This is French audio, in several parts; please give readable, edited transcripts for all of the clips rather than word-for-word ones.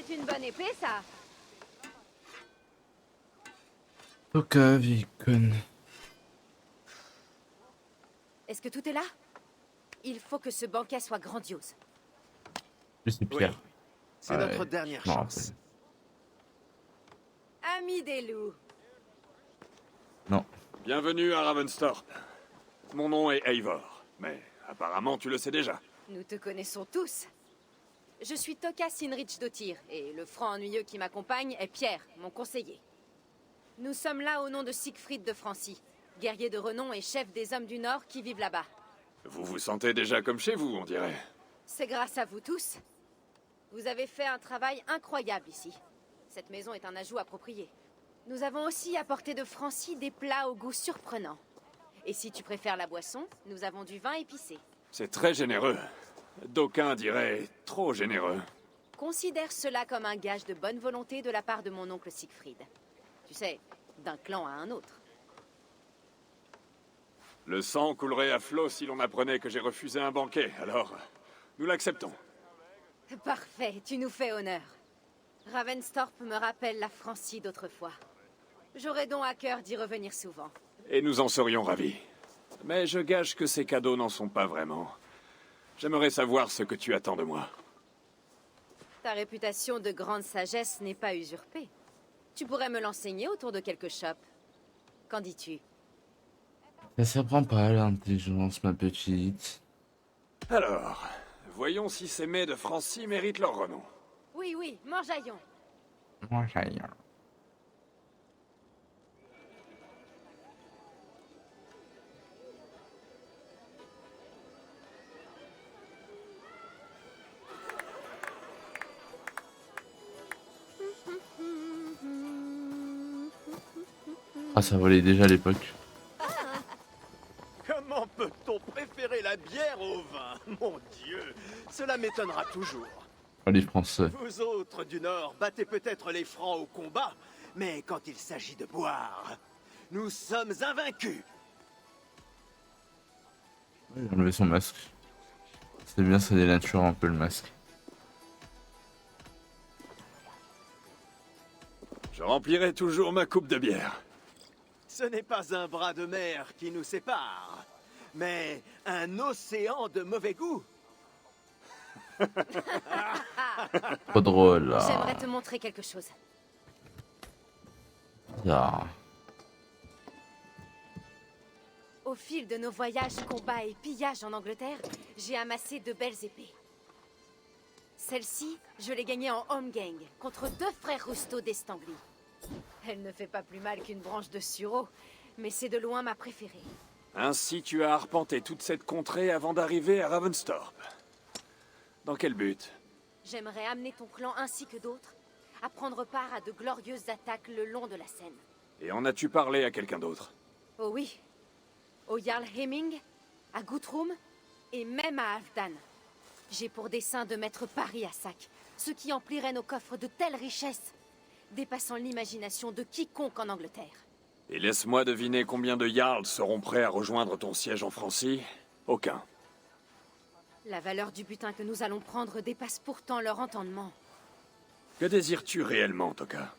C'est une bonne épée, ça. Toka Vikon. Est-ce que tout est là? Il faut que ce banquet soit grandiose. C'est Pierre. Oui. C'est Ouais, notre dernière je m'en chance. Ami des loups. Non. Bienvenue à Ravensthorpe. Mon nom est Eivor, mais apparemment tu le sais déjà. Nous te connaissons tous. Je suis Toka Sinrich Dottir, et le franc ennuyeux qui m'accompagne est Pierre, mon conseiller. Nous sommes là au nom de Siegfried de Francy, guerrier de renom et chef des hommes du Nord qui vivent là-bas. Vous vous sentez déjà comme chez vous, on dirait. C'est grâce à vous tous. Vous avez fait un travail incroyable ici. Cette maison est un ajout approprié. Nous avons aussi apporté de Francy des plats au goût surprenant. Et si tu préfères la boisson, nous avons du vin épicé. C'est très généreux. D'aucuns diraient trop généreux. Considère cela comme un gage de bonne volonté de la part de mon oncle Siegfried. Tu sais, d'un clan à un autre. Le sang coulerait à flot si l'on apprenait que j'ai refusé un banquet, alors nous l'acceptons. Parfait, tu nous fais honneur. Ravensthorpe me rappelle la Francie d'autrefois. J'aurais donc à cœur d'y revenir souvent. Et nous en serions ravis. Mais je gage que ces cadeaux n'en sont pas vraiment. J'aimerais savoir ce que tu attends de moi. Ta réputation de grande sagesse n'est pas usurpée. Tu pourrais me l'enseigner autour de quelques shops. Qu'en dis-tu? Ça s'apprend pas l'intelligence, ma petite. Alors, voyons si ces mets de Francy méritent leur renom. Oui, oui, mangeaillons. Moi, j'ai rien. Ah, ça volait déjà à l'époque. Comment peut-on préférer la bière au vin? Mon Dieu, cela m'étonnera toujours. Oh, les Français. Vous autres du Nord battez peut-être les Francs au combat, mais quand il s'agit de boire, nous sommes invaincus. Il a enlevé son masque. C'est bien, ça dénature un peu le masque. Je remplirai toujours ma coupe de bière. Ce n'est pas un bras de mer qui nous sépare, mais un océan de mauvais goût. Trop drôle, là. J'aimerais te montrer quelque chose. Ah. Au fil de nos voyages, combats et pillages en Angleterre, j'ai amassé de belles épées. Celle-ci, je l'ai gagnée en home gang, contre 2 frères Rusto d'Estangli. Elle ne fait pas plus mal qu'une branche de sureau, mais c'est de loin ma préférée. Ainsi tu as arpenté toute cette contrée avant d'arriver à Ravensthorpe. Dans quel but? J'aimerais amener ton clan ainsi que d'autres à prendre part à de glorieuses attaques le long de la Seine. Et en as-tu parlé à quelqu'un d'autre? Oh oui, au Jarl Hemming, à Guthrum et même à Halfdan. J'ai pour dessein de mettre Paris à sac, ce qui emplirait nos coffres de telles richesses, dépassant l'imagination de quiconque en Angleterre. Et laisse-moi deviner combien de Jarls seront prêts à rejoindre ton siège en Francie? Aucun. La valeur du butin que nous allons prendre dépasse pourtant leur entendement. Que désires-tu réellement, Toka?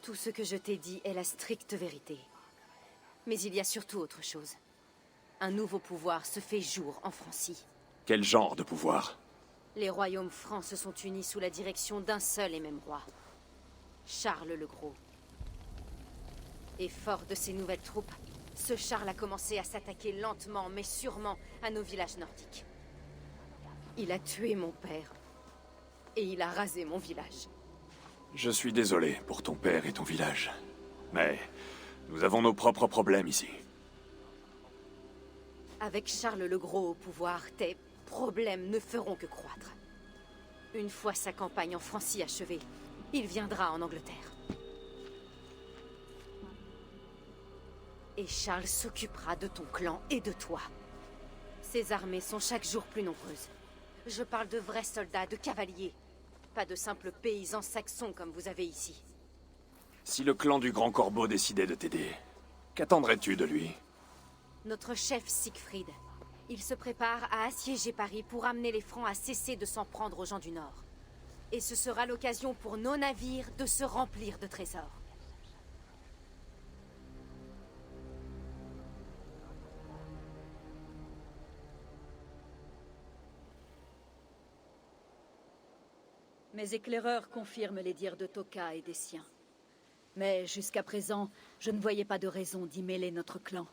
Tout ce que je t'ai dit est la stricte vérité. Mais il y a surtout autre chose. Un nouveau pouvoir se fait jour en Francie. Quel genre de pouvoir? Les royaumes francs se sont unis sous la direction d'un seul et même roi. Charles le Gros. Et fort de ses nouvelles troupes, ce Charles a commencé à s'attaquer lentement mais sûrement à nos villages nordiques. Il a tué mon père. Et il a rasé mon village. Je suis désolé pour ton père et ton village. Mais nous avons nos propres problèmes ici. Avec Charles le Gros au pouvoir, tes problèmes ne feront que croître. Une fois sa campagne en Francie achevée, il viendra en Angleterre. Et Charles s'occupera de ton clan et de toi. Ses armées sont chaque jour plus nombreuses. Je parle de vrais soldats, de cavaliers. Pas de simples paysans saxons comme vous avez ici. Si le clan du Grand Corbeau décidait de t'aider, qu'attendrais-tu de lui? Notre chef Siegfried. Il se prépare à assiéger Paris pour amener les Francs à cesser de s'en prendre aux gens du Nord. Et ce sera l'occasion pour nos navires de se remplir de trésors. Mes éclaireurs confirment les dires de Toka et des siens. Mais jusqu'à présent, je ne voyais pas de raison d'y mêler notre clan.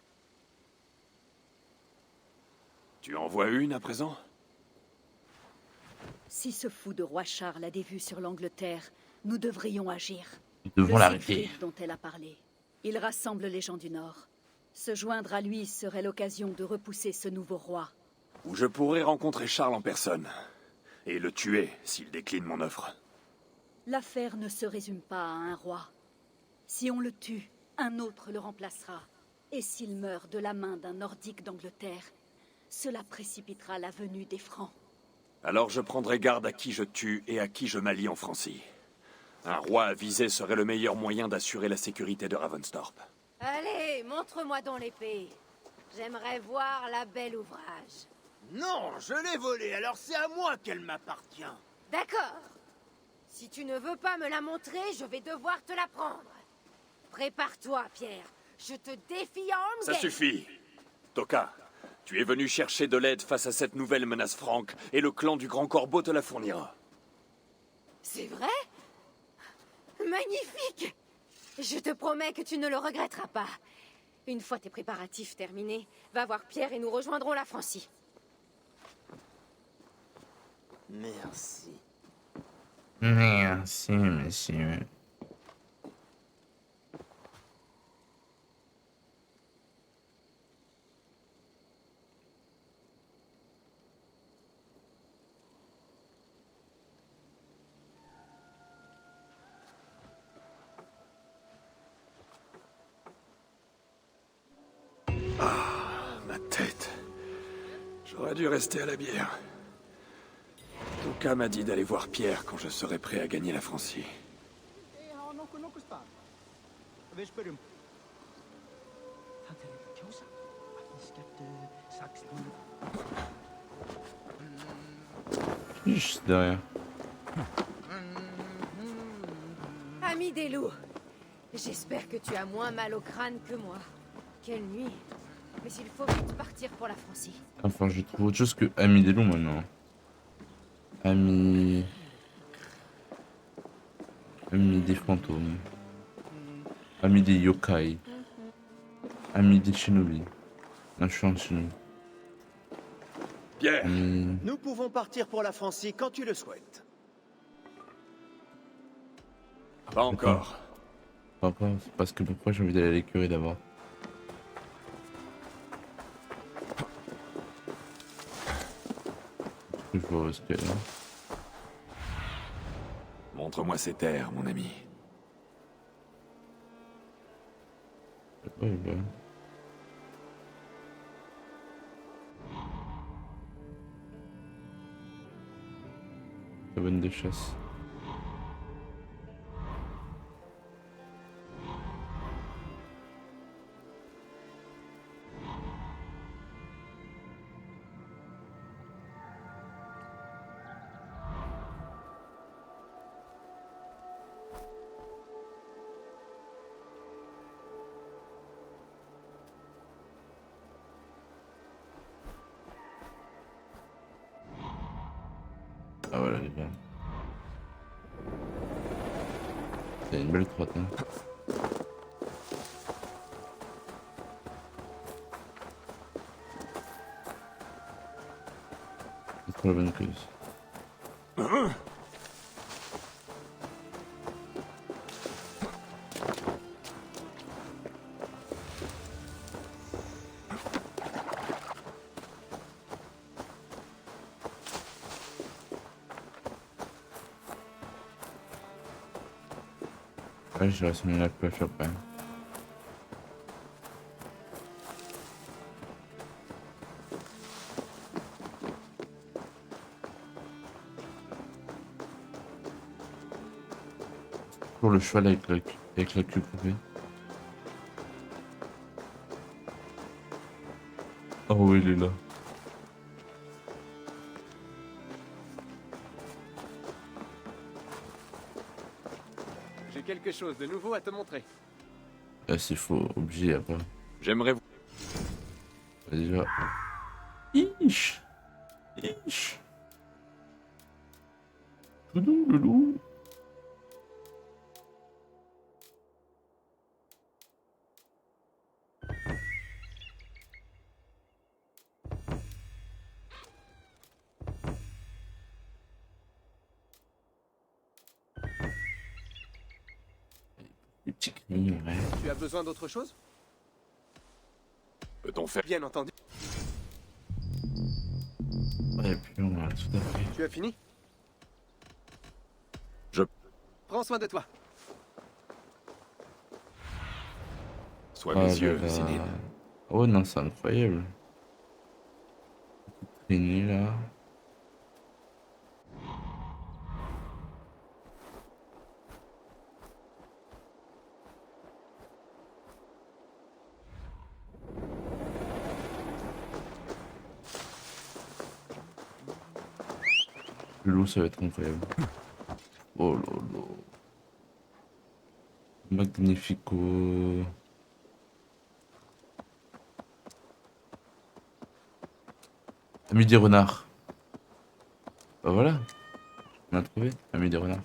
Tu en vois une à présent? Si ce fou de roi Charles a des vues sur l'Angleterre, nous devrions agir. Nous devons Le l'arrêter. Siegfried dont elle a parlé. Il rassemble les gens du Nord. Se joindre à lui serait l'occasion de repousser ce nouveau roi. Ou je pourrais rencontrer Charles en personne. Et le tuer s'il décline mon offre. L'affaire ne se résume pas à un roi. Si on le tue, un autre le remplacera. Et s'il meurt de la main d'un Nordique d'Angleterre, cela précipitera la venue des Francs. Alors je prendrai garde à qui je tue et à qui je m'allie en Francie. Un roi avisé serait le meilleur moyen d'assurer la sécurité de Ravensthorpe. Allez, montre-moi donc l'épée. J'aimerais voir la belle ouvrage. Non, je l'ai volée, alors c'est à moi qu'elle m'appartient. D'accord. Si tu ne veux pas me la montrer, je vais devoir te la prendre. Prépare-toi, Pierre. Je te défie à Holmgate. Ça suffit. Toka, tu es venu chercher de l'aide face à cette nouvelle menace franque, et le clan du Grand Corbeau te la fournira. C'est vrai? Magnifique! Je te promets que tu ne le regretteras pas. Une fois tes préparatifs terminés, va voir Pierre et nous rejoindrons la Francie. Merci. Merci, monsieur. Ma tête. J'aurais dû rester à la bière. Toka m'a dit d'aller voir Pierre quand je serai prêt à gagner la Francie. Juste derrière. Ami des loups, j'espère que tu as moins mal au crâne que moi. Quelle nuit. Mais il faut vite partir pour la Francie. Enfin, je trouve autre chose que Ami des loups maintenant. Ami des fantômes. Ami des yokai. Ami des shinobi. Un chant de shinobi. Pierre, Ami... Nous pouvons partir pour la Francie quand tu le souhaites. pas encore. Papa, c'est parce que pourquoi j'ai envie d'aller à l'écurie d'abord. Je vois où est-ce qu'elle est. Montre-moi ces terres, mon ami. Ouais, ouais. Cabane de chasse. Ah voilà, elle est bien. C'est une belle crotte, hein. C'est trop la bonne cause. Ouais, je reste une coiffe après. Pour le cheval avec la queue coupée. Oh, il est là. quelque chose de nouveau à te montrer. C'est faux, obligé après. J'aimerais vous... Déjà. Ish. Ish. Loulou, loulou. Les petits cris, ouais. Tu as besoin d'autre chose? Peut-on faire... Bien entendu. Ouais, puis on a tout à fait. Tu as fini? Je... Prends soin de toi. Sois Ah mes là yeux, là. Zinine. Oh non, c'est incroyable. Traîner là. Le loup, ça va être incroyable. Oh là là. Magnifico. Ami des renards. Bah voilà. On a trouvé. Ami des renards.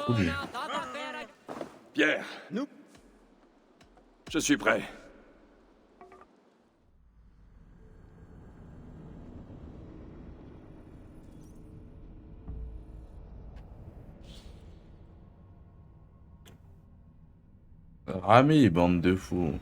Ouli. Pierre, Nous? je suis prêt. Rami, bande de fous.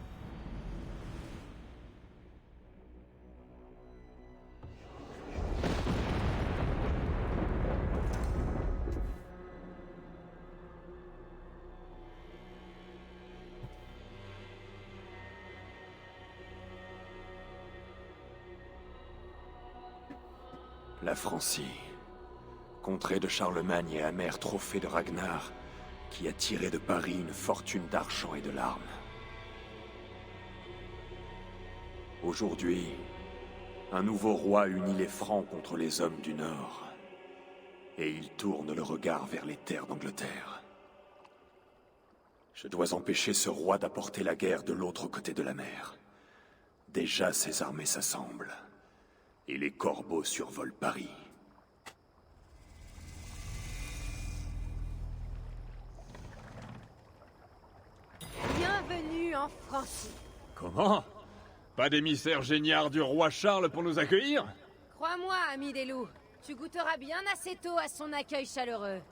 La Francie, contrée de Charlemagne et amer trophée de Ragnar, qui a tiré de Paris une fortune d'argent et de larmes. Aujourd'hui, un nouveau roi unit les Francs contre les hommes du Nord, et il tourne le regard vers les terres d'Angleterre. Je dois empêcher ce roi d'apporter la guerre de l'autre côté de la mer. Déjà ses armées s'assemblent, et les corbeaux survolent Paris. Bienvenue en Francie. Comment? Pas d'émissaire géniard du roi Charles pour nous accueillir? Crois-moi, ami des loups, tu goûteras bien assez tôt à son accueil chaleureux.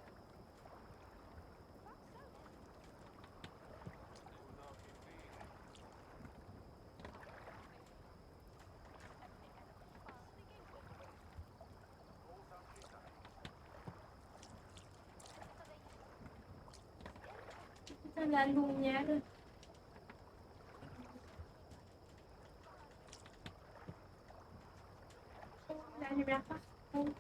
La lumière. La lumière partout.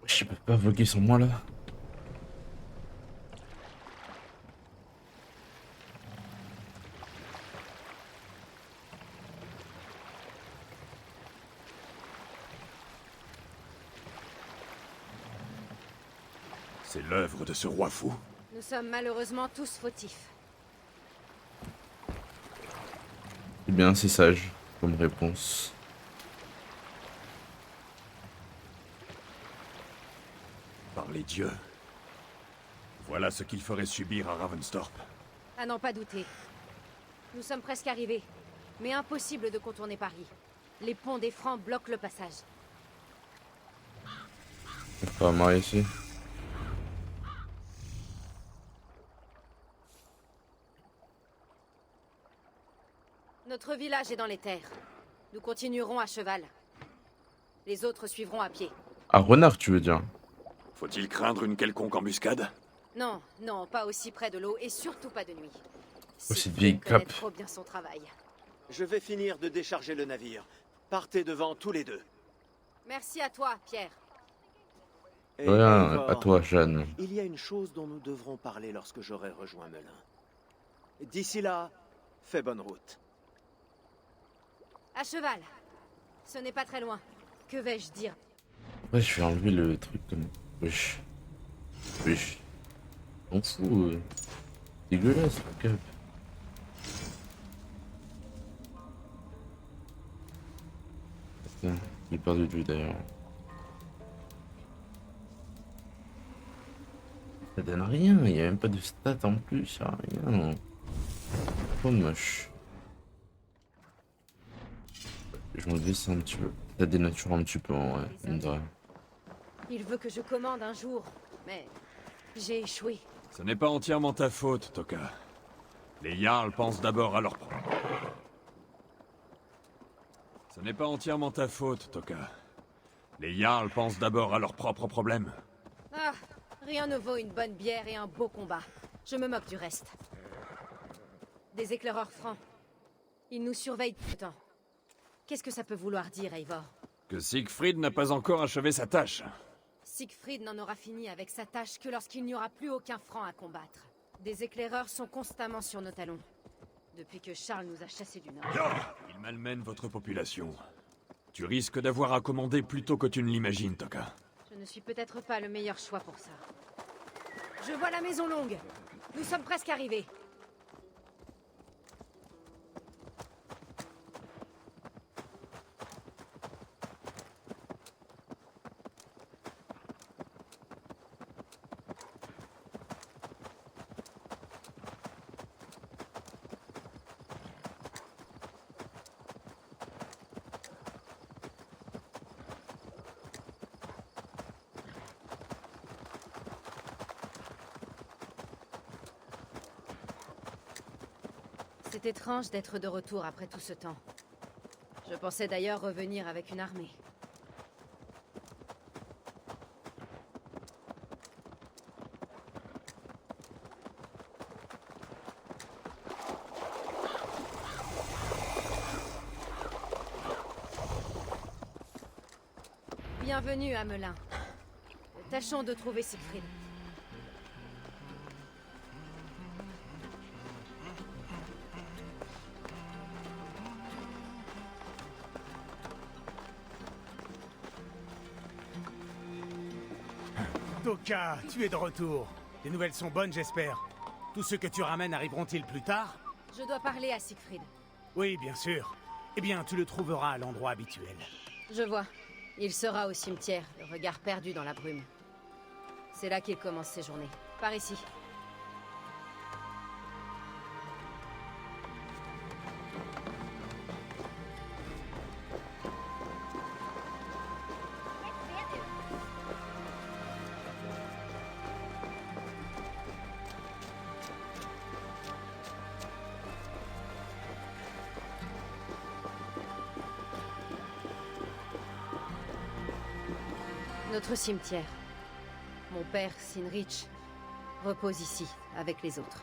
Je peux pas voguer sans moi là. C'est l'œuvre de ce roi fou. Nous sommes malheureusement tous fautifs. Eh bien, c'est sage comme réponse. Par les dieux. Voilà ce qu'il ferait subir à Ravensthorpe. À n'en pas douter. Nous sommes presque arrivés. Mais impossible de contourner Paris. Les ponts des Francs bloquent le passage. On peut pas marrer ici. Notre village est dans les terres. Nous continuerons à cheval. Les autres suivront à pied. À renard, tu veux dire? Faut-il craindre une quelconque embuscade? Non, non, pas aussi près de l'eau et surtout pas de nuit. cette vieille Siegfried connaît cape. trop bien son travail. Je vais finir de décharger le navire. Partez devant tous les deux. Merci à toi, Pierre. Et Rien, Eivor, à toi, Jeanne. il y a une chose dont nous devrons parler lorsque j'aurai rejoint Melun. D'ici là, fais bonne route. À cheval. Ce n'est pas très loin. Que vais-je dire? Ouais, je vais enlever le truc comme... Wesh. Wesh. On s'en fout. Dégueulasse, le cap. Putain, j'ai perdu de vue d'ailleurs. Ça donne rien, il n'y a même pas de stats en plus, y a rien. Trop moche. Je m'en baisse un petit peu. Ça dénature un petit peu en vrai, mine de rien. Il veut que je commande un jour, mais j'ai échoué. Ce n'est pas entièrement ta faute, Toka. Les Jarls pensent d'abord à leur propre... Ce n'est pas entièrement ta faute, Toka. Les Jarls pensent d'abord à leurs propres problèmes. Ah, rien ne vaut une bonne bière et un beau combat. Je me moque du reste. Des éclaireurs francs. Ils nous surveillent tout le temps. Qu'est-ce que ça peut vouloir dire, Eivor? Que Siegfried n'a pas encore achevé sa tâche. Siegfried n'en aura fini avec sa tâche que lorsqu'il n'y aura plus aucun franc à combattre. Des éclaireurs sont constamment sur nos talons. Depuis que Charles nous a chassés du Nord. Ils malmènent votre population. Tu risques d'avoir à commander plus tôt que tu ne l'imagines, Toka. Je ne suis peut-être pas le meilleur choix pour ça. Je vois la maison longue. Nous sommes presque arrivés. C'est étrange d'être de retour après tout ce temps. Je pensais d'ailleurs revenir avec une armée. Bienvenue à Melun. Tâchons de trouver Siegfried. Toka, tu es de retour. Les nouvelles sont bonnes, j'espère. Tous ceux que tu ramènes arriveront-ils plus tard? Je dois parler à Siegfried. Oui, bien sûr. Eh bien, tu le trouveras à l'endroit habituel. Je vois. Il sera au cimetière, le regard perdu dans la brume. C'est là qu'il commence ses journées. Par ici. Notre cimetière. Mon père, Sinrich, repose ici, avec les autres.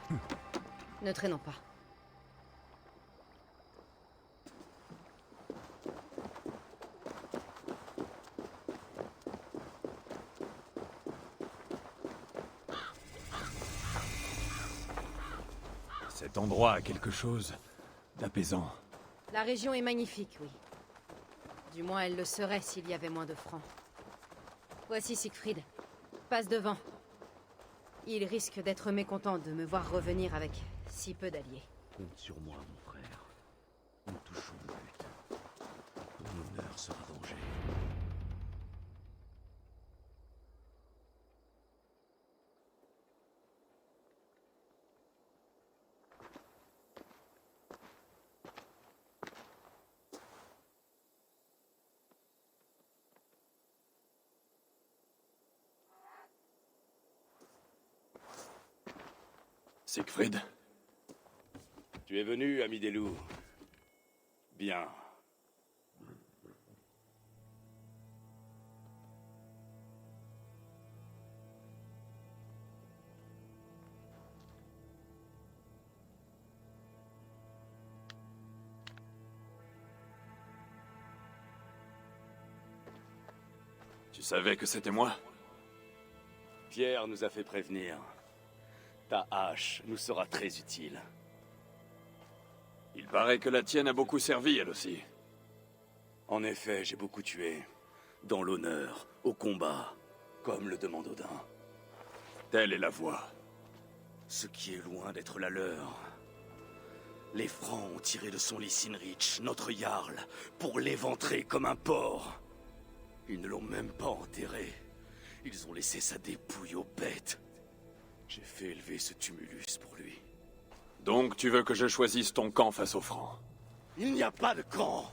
Ne traînons pas. Cet endroit a quelque chose d'apaisant. La région est magnifique, oui. Du moins, elle le serait s'il y avait moins de francs. Voici Siegfried. Passe devant. Il risque d'être mécontent de me voir revenir avec si peu d'alliés. Compte sur moi, mon frère. Nous touchons le but. Ton honneur sera vengé. Siegfried? Tu es venu, ami des loups. Bien. Tu savais que c'était moi? Pierre nous a fait prévenir. Ta hache nous sera très utile. Il paraît que la tienne a beaucoup servi, elle aussi. En effet, j'ai beaucoup tué. Dans l'honneur, au combat, comme le demande Odin. Telle est la voie. Ce qui est loin d'être la leur. Les Francs ont tiré de son lit Sinrich, notre Jarl, pour l'éventrer comme un porc. Ils ne l'ont même pas enterré. Ils ont laissé sa dépouille aux bêtes. J'ai fait élever ce tumulus pour lui. Donc tu veux que je choisisse ton camp face aux Francs? Il n'y a pas de camp.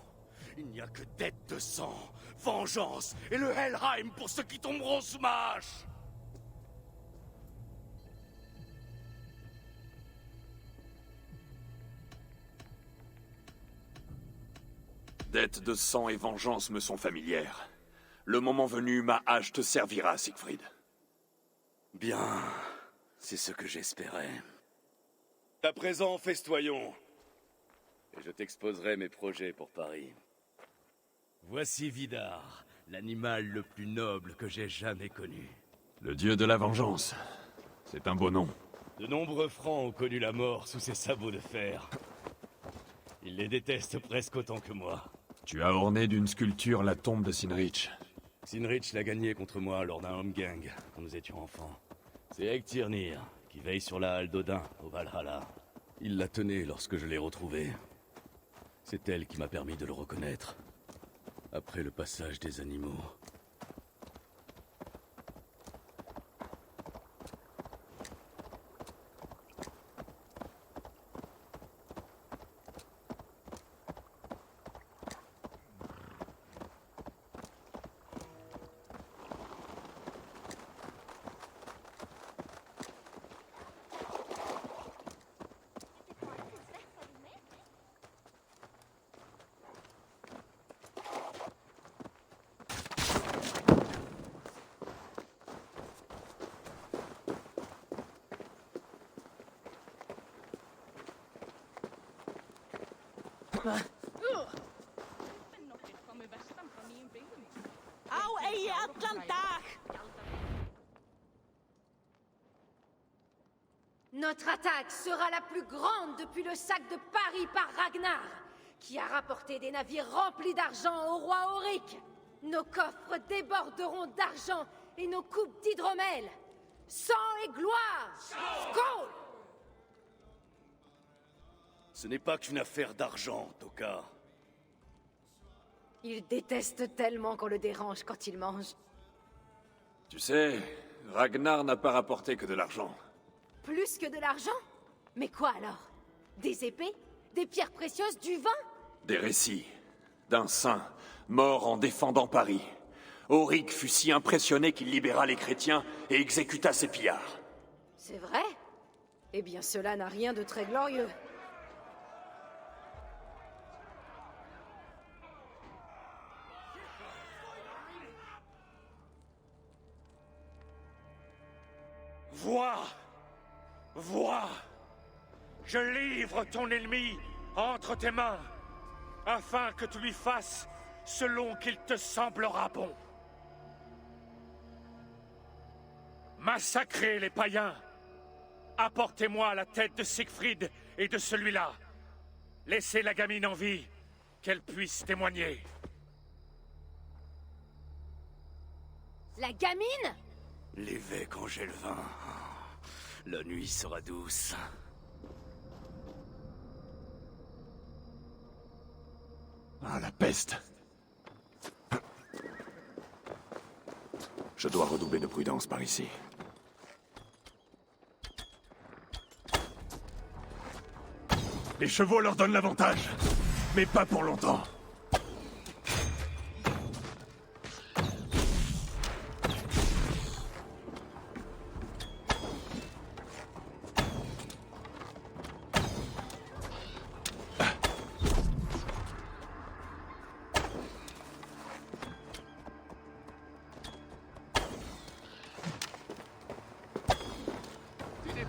Il n'y a que dette de sang, vengeance et le Helheim pour ceux qui tomberont sous ma hache. Dette de sang et vengeance me sont familières. Le moment venu, ma hache te servira, Siegfried. Bien, c'est ce que j'espérais. À présent, festoyons. Et je t'exposerai mes projets pour Paris. Voici Vidar, l'animal le plus noble que j'ai jamais connu. Le dieu de la vengeance. C'est un beau nom. De nombreux Francs ont connu la mort sous ses sabots de fer. Ils les détestent presque autant que moi. Tu as orné d'une sculpture la tombe de Sinrich. Sinrich l'a gagné contre moi lors d'un Homgang, quand nous étions enfants. C'est Egtirnir, qui veille sur la halle d'Odin, au Valhalla. Il la tenait lorsque je l'ai retrouvée. C'est elle qui m'a permis de le reconnaître. Après le passage des animaux. Notre attaque sera la plus grande depuis le sac de Paris par Ragnar, qui a rapporté des navires remplis d'argent au roi Auric. Nos coffres déborderont d'argent et nos coupes d'hydromel. Sang et gloire! Skål! Ce n'est pas qu'une affaire d'argent, Toka. Il déteste tellement qu'on le dérange quand il mange. Tu sais, Ragnar n'a pas rapporté que de l'argent. Plus que de l'argent? Mais quoi alors? Des épées? Des pierres précieuses? Du vin? Des récits. D'un saint, mort en défendant Paris. Auric fut si impressionné qu'il libéra les chrétiens et exécuta ses pillards. C'est vrai? Eh bien, cela n'a rien de très glorieux. Vois! Vois! Je livre ton ennemi entre tes mains, afin que tu lui fasses selon qu'il te semblera bon. Massacrez les païens. Apportez-moi la tête de Siegfried et de celui-là. Laissez la gamine en vie, qu'elle puisse témoigner. La gamine? L'évêque Angélevin. La nuit sera douce. Ah, la peste! Je dois redoubler de prudence par ici. Les chevaux leur donnent l'avantage, mais pas pour longtemps.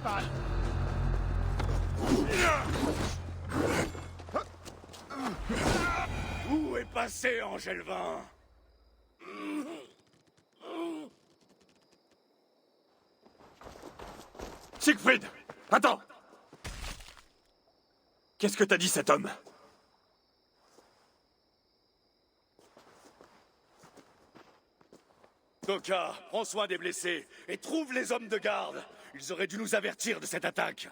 principal. Où est passé Engelvin? Siegfried! Attends! Qu'est-ce que t'as dit, cet homme? Toka, prends soin des blessés et trouve les hommes de garde. Ils auraient dû nous avertir de cette attaque.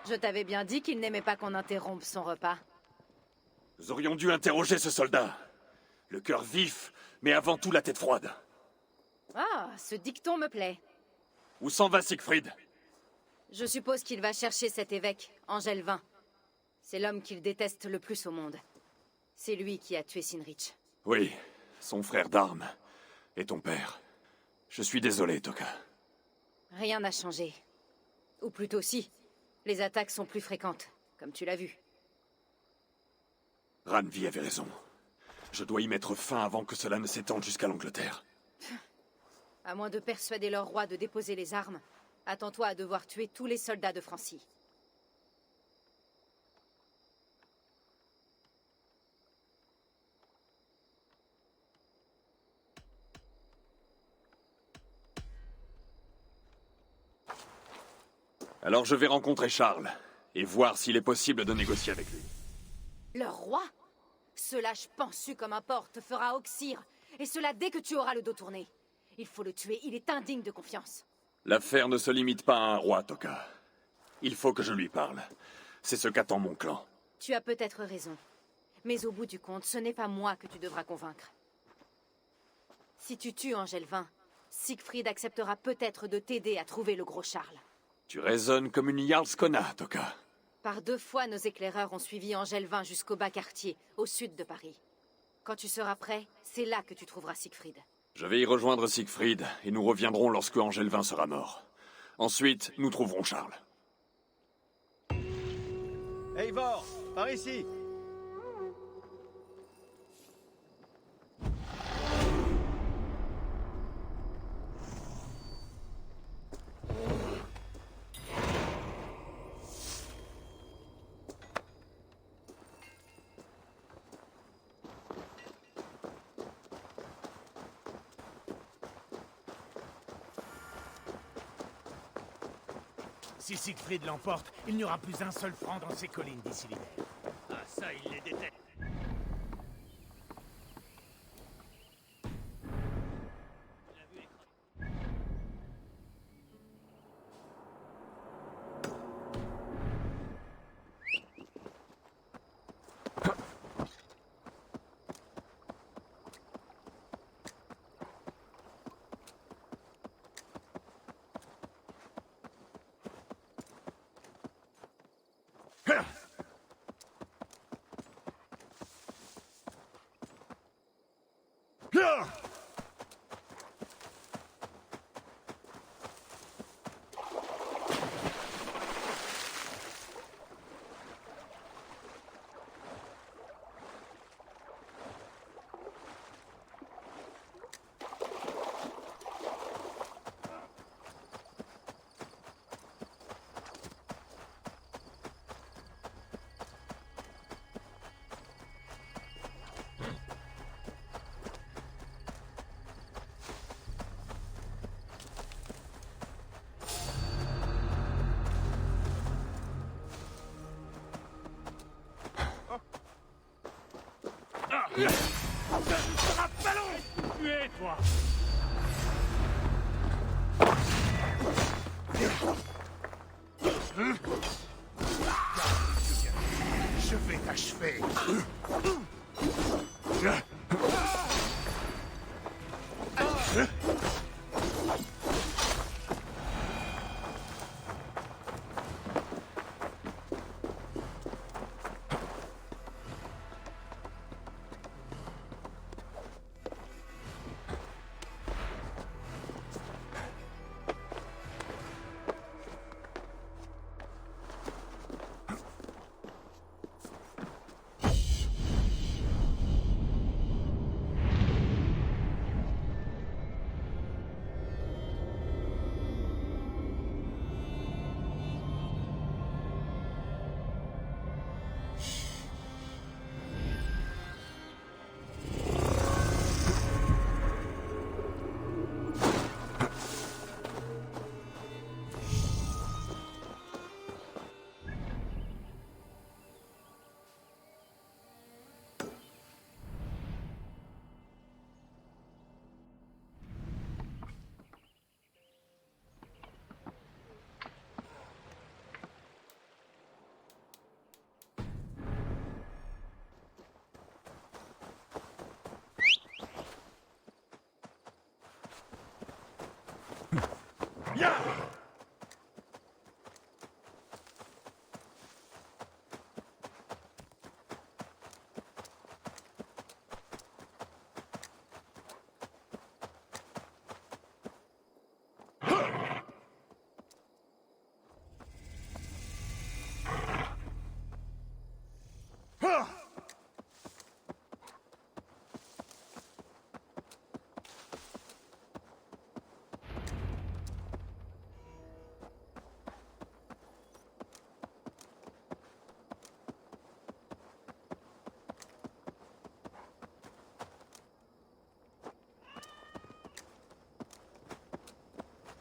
Je t'avais bien dit qu'il n'aimait pas qu'on interrompe son repas. Nous aurions dû interroger ce soldat. Le cœur vif, mais avant tout la tête froide. Ah, ce dicton me plaît. Où s'en va Siegfried? Je suppose qu'il va chercher cet évêque, Engelvin. C'est l'homme qu'il déteste le plus au monde. C'est lui qui a tué Sinrich. Oui, son frère d'armes. Et ton père. Je suis désolé, Toka. Rien n'a changé. Ou plutôt si. Les attaques sont plus fréquentes, comme tu l'as vu. Randvi avait raison. Je dois y mettre fin avant que cela ne s'étende jusqu'à l'Angleterre. À moins de persuader leur roi de déposer les armes, attends-toi à devoir tuer tous les soldats de Francie. Alors je vais rencontrer Charles, et voir s'il est possible de négocier avec lui. Leur roi? Ce lâche pensu comme un porc te fera oxyre, et cela dès que tu auras le dos tourné. Il faut le tuer, il est indigne de confiance. L'affaire ne se limite pas à un roi, Toka. Il faut que je lui parle. C'est ce qu'attend mon clan. Tu as peut-être raison. Mais au bout du compte, ce n'est pas moi que tu devras convaincre. Si tu tues Engelvin, Siegfried acceptera peut-être de t'aider à trouver le gros Charles. Tu raisonnes comme une Jarlskona, Toka. Par 2 fois, nos éclaireurs ont suivi Engelvin jusqu'au bas quartier, au sud de Paris. Quand tu seras prêt, c'est là que tu trouveras Siegfried. Je vais y rejoindre Siegfried, et nous reviendrons lorsque Engelvin sera mort. Ensuite, nous trouverons Charles. Eivor, par ici! Si Siegfried l'emporte, il n'y aura plus un seul franc dans ces collines d'ici l'hiver. Ah, ça, il les déteste. Tu es, toi! Je vais t'achever!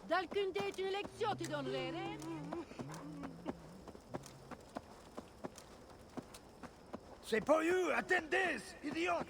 D'alcune une lezione ti donnerei? C'est pour you! Attendez, idiote!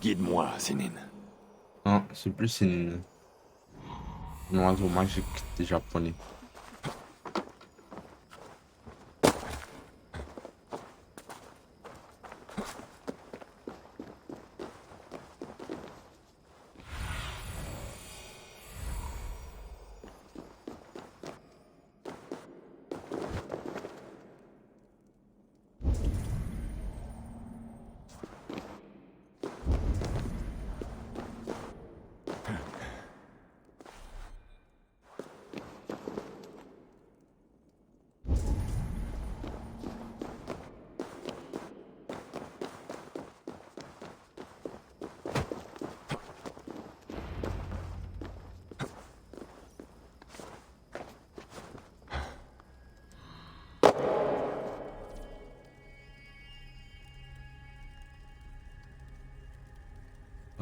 Guide-moi, Sénine. Non, c'est plus Sénine. Un oiseau magique des Japonais.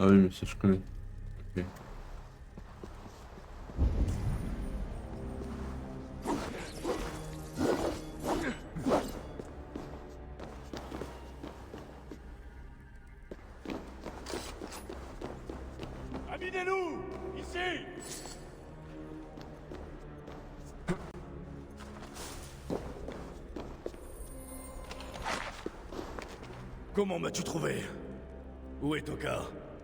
Ah oui, mais ça je connais. Ok. Amis-nous! Ici! Comment m'as-tu trouvé? Où est Toka?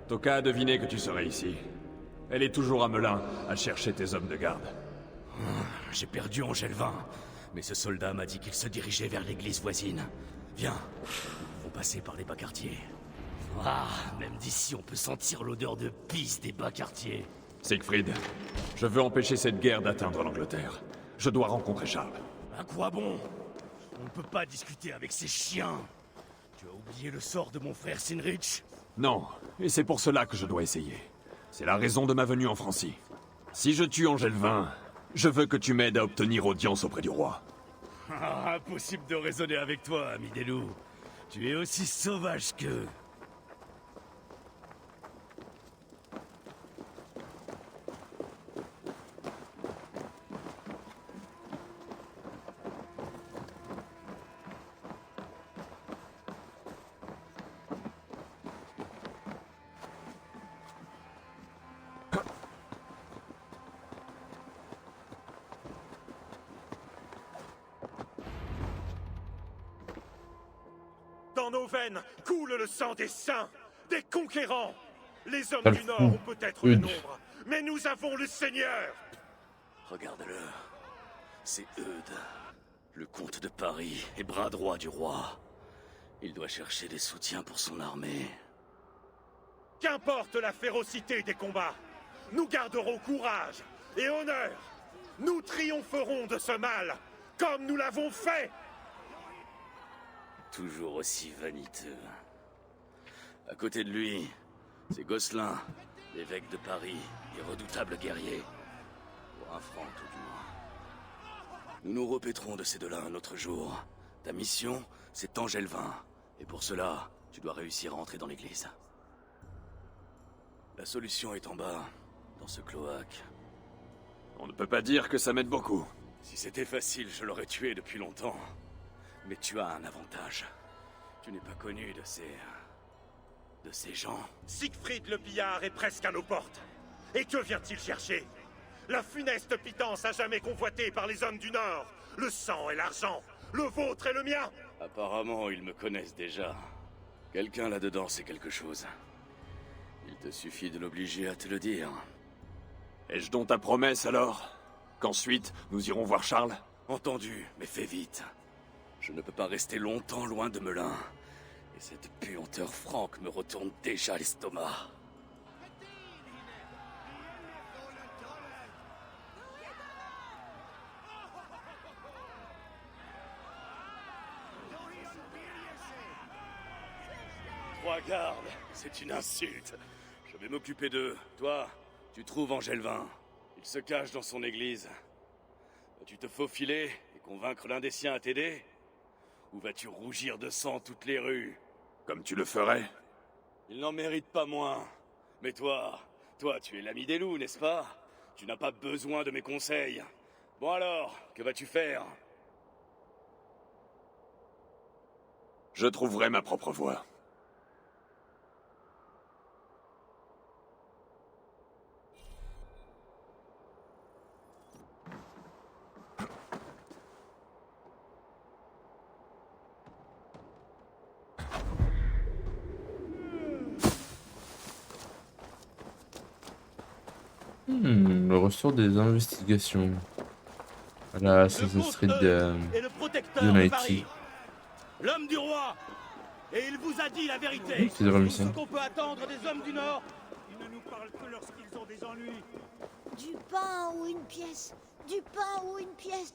Toka a deviné que tu serais ici. Elle est toujours à Melun, à chercher tes hommes de garde. J'ai perdu Angèle-Vin, mais ce soldat m'a dit qu'il se dirigeait vers l'église voisine. Viens, nous pouvons passer par les bas quartiers. Ah, même d'ici on peut sentir l'odeur de pisse des bas quartiers. Siegfried, je veux empêcher cette guerre d'atteindre l'Angleterre. Je dois rencontrer Charles. À quoi bon? On ne peut pas discuter avec ces chiens. Tu as oublié le sort de mon frère Sinrich? Non, et c'est pour cela que je dois essayer. C'est la raison de ma venue en Francie. Si je tue Angelvin, je veux que tu m'aides à obtenir audience auprès du roi. Ah, impossible de raisonner avec toi, ami des loups. Tu es aussi sauvage qu'eux. Dans nos veines coule le sang des saints, des conquérants. Les hommes Ça le du Nord fout. ont peut-être le Une. nombre, mais nous avons le Seigneur. Regarde-le. C'est Eudes, le comte de Paris et bras droit du roi. Il doit chercher des soutiens pour son armée. Qu'importe la férocité des combats, nous garderons courage et honneur. Nous triompherons de ce mal, comme nous l'avons fait. Toujours aussi vaniteux. À côté de lui, c'est Gosselin, l'évêque de Paris et redoutable guerrier. Pour un franc, tout du moins. Nous nous repéterons de ces deux-là un autre jour. Ta mission, c'est Angelvin. Et pour cela, tu dois réussir à entrer dans l'église. La solution est en bas, dans ce cloaque. On ne peut pas dire que ça m'aide beaucoup. Si c'était facile, je l'aurais tué depuis longtemps. Mais tu as un avantage. Tu n'es pas connu de ces gens. Siegfried le pillard est presque à nos portes. Et que vient-il chercher? La funeste pitance à jamais convoitée par les hommes du Nord. Le sang et l'argent. Le vôtre et le mien. Apparemment, ils me connaissent déjà. Quelqu'un là-dedans sait quelque chose. Il te suffit de l'obliger à te le dire. Ai-je donc ta promesse alors? Qu'ensuite, nous irons voir Charles? Entendu, mais fais vite. Je ne peux pas rester longtemps loin de Melun. Et cette puanteur franque me retourne déjà l'estomac. Trois gardes, c'est une insulte. Je vais m'occuper d'eux. Toi, tu trouves Angelvin. Il se cache dans son église. Vas-tu te faufiler et convaincre l'un des siens à t'aider? Ou vas-tu rougir de sang toutes les rues? Comme tu le ferais? Il n'en mérite pas moins. Mais toi, tu es l'ami des loups, n'est-ce pas? Tu n'as pas besoin de mes conseils. Bon alors, que vas-tu faire? Je trouverai ma propre voie. Le ressort des investigations. À la Assassin's Creed Et le protecteur de Unity. Paris. L'homme du roi. Et il vous a dit la vérité. C'est drôle, ça. Ce qu'on peut attendre des hommes du Nord. Ils ne nous parlent que lorsqu'ils ont des ennuis. Du pain ou une pièce. Du pain ou une pièce.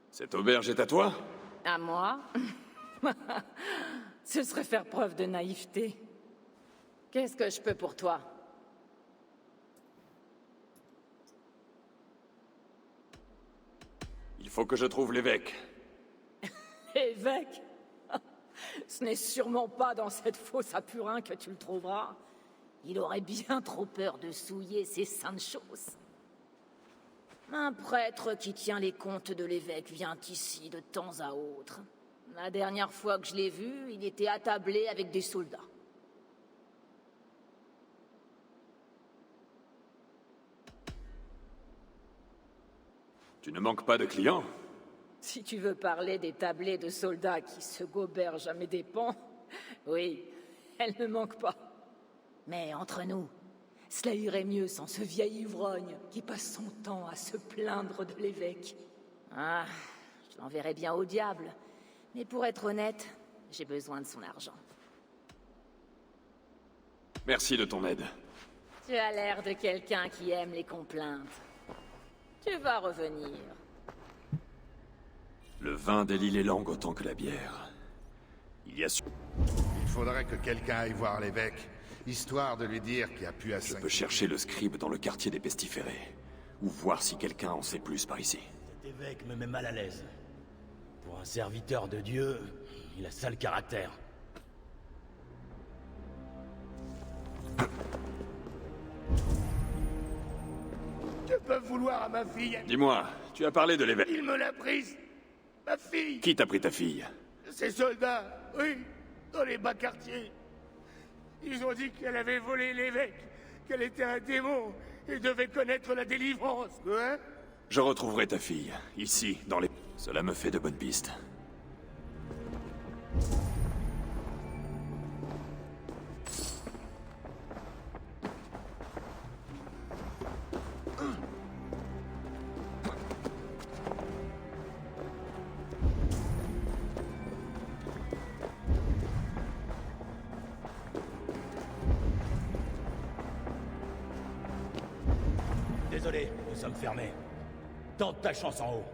Cette auberge est à toi? À moi? Ce serait faire preuve de naïveté. Qu'est-ce que je peux pour toi? Il faut que je trouve l'évêque. Évêque? Ce n'est sûrement pas dans cette fosse à purin que tu le trouveras. Il aurait bien trop peur de souiller ces saintes choses. Un prêtre qui tient les comptes de l'évêque vient ici de temps à autre. La dernière fois que je l'ai vu, il était attablé avec des soldats. Tu ne manques pas de clients? Si tu veux parler des tablés de soldats qui se gobergent à mes dépens, oui, elle ne manque pas. Mais entre nous, Cela irait mieux sans ce vieil ivrogne qui passe son temps à se plaindre de l'évêque. Ah, je l'enverrai bien au diable. Mais pour être honnête, j'ai besoin de son argent. Merci de ton aide. Tu as l'air de quelqu'un qui aime les complaintes. Tu vas revenir. Le vin délie les langues autant que la bière. Il y a... Il faudrait que quelqu'un aille voir l'évêque, histoire de lui dire qu'il y a pu à... Je peux chercher le scribe dans le quartier des pestiférés. Ou voir si quelqu'un en sait plus par ici. Cet évêque me met mal à l'aise. Pour un serviteur de Dieu, il a sale caractère. Que peuvent vouloir à ma fille? Dis-moi, tu as parlé de l'évêque. Il me l'a prise. Ma fille. Qui t'a pris ta fille? Ces soldats, oui, dans les bas quartiers. Ils ont dit qu'elle avait volé l'évêque, qu'elle était un démon et devait connaître la délivrance, hein? Je retrouverai ta fille, ici, dans les... Cela me fait de bonnes pistes. Désolé, nous sommes fermés. Tente ta chance en haut.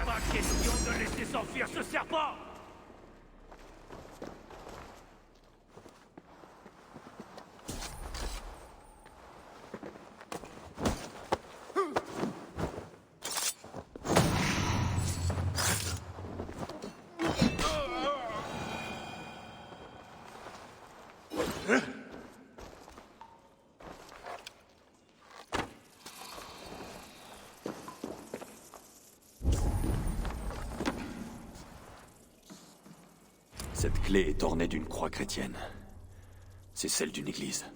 Pas question de laisser s'enfuir ce serpent! Cette clé est ornée d'une croix chrétienne. C'est celle d'une église.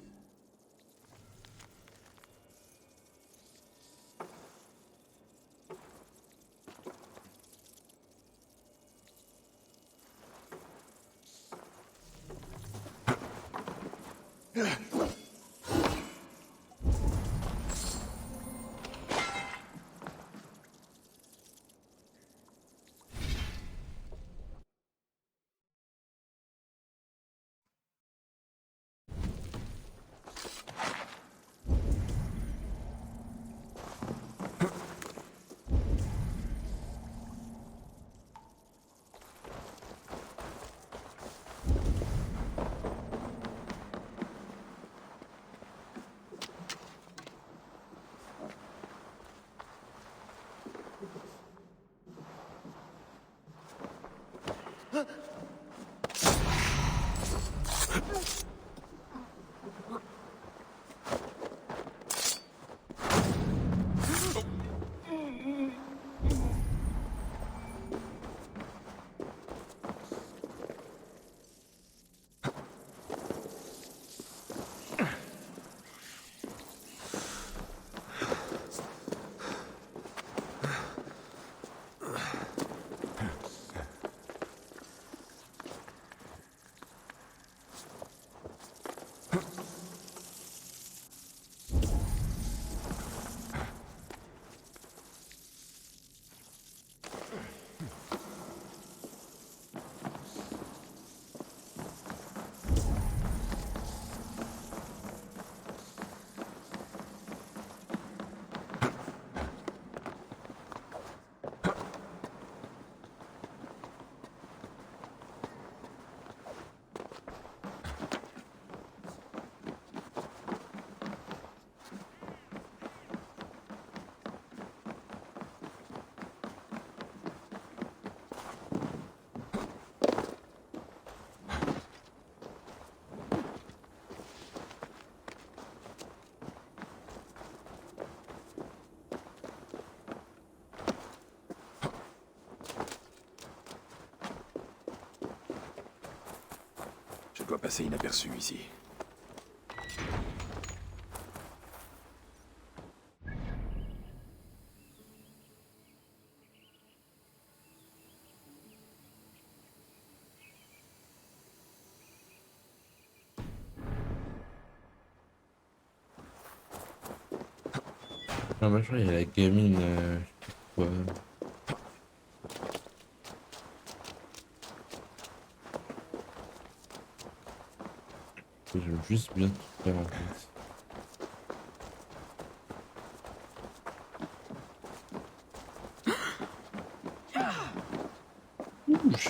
pas passer inaperçu ici. Ah, machin, il y a la gamine. Je sais pas quoi. J'aime juste bien tout faire en fait. Ouch.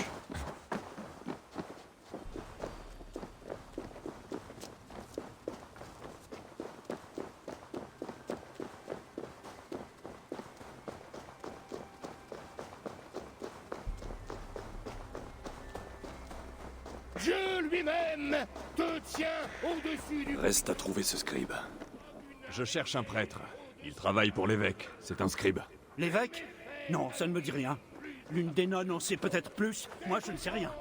Dieu lui-même te tient au-dessus du... Reste à trouver ce scribe. Je cherche un prêtre. Il travaille pour l'évêque. C'est un scribe. L'évêque? Non, ça ne me dit rien. L'une des nonnes en sait peut-être plus. Moi, je ne sais rien.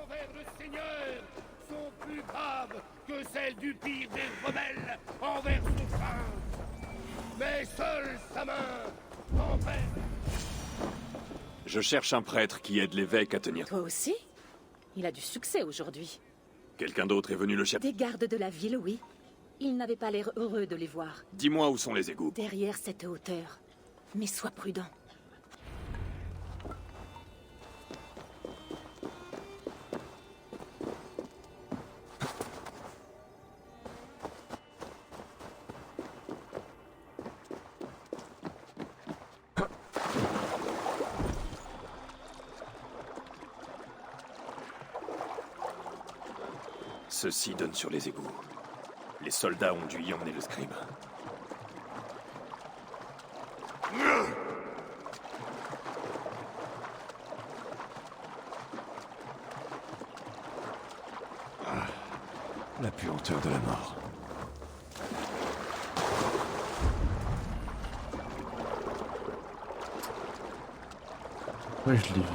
Envers le Seigneur sont plus graves que celles du pire des rebelles envers son prince. Mais seule sa main envers... Je cherche un prêtre qui aide l'évêque à tenir... Toi aussi? Il a du succès aujourd'hui. Quelqu'un d'autre est venu le chercher. Des gardes de la ville, oui. Il n'avait pas l'air heureux de les voir. Dis-moi où sont les égouts. Derrière cette hauteur. Mais sois prudent. Ceci donne sur les égouts. Les soldats ont dû y emmener le scribe. Ah, la puanteur de la mort. Ouais, je l'ai vu.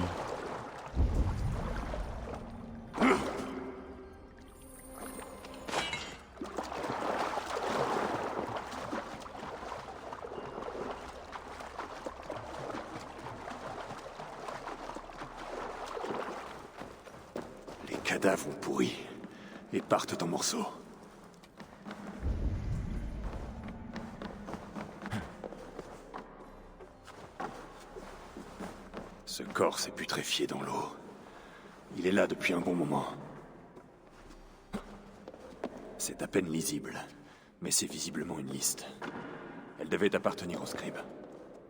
Les cadavres ont pourri et partent en morceaux. Ce corps s'est putréfié dans l'eau. Il est là depuis un bon moment. C'est à peine lisible, mais c'est visiblement une liste. Elle devait appartenir au scribe.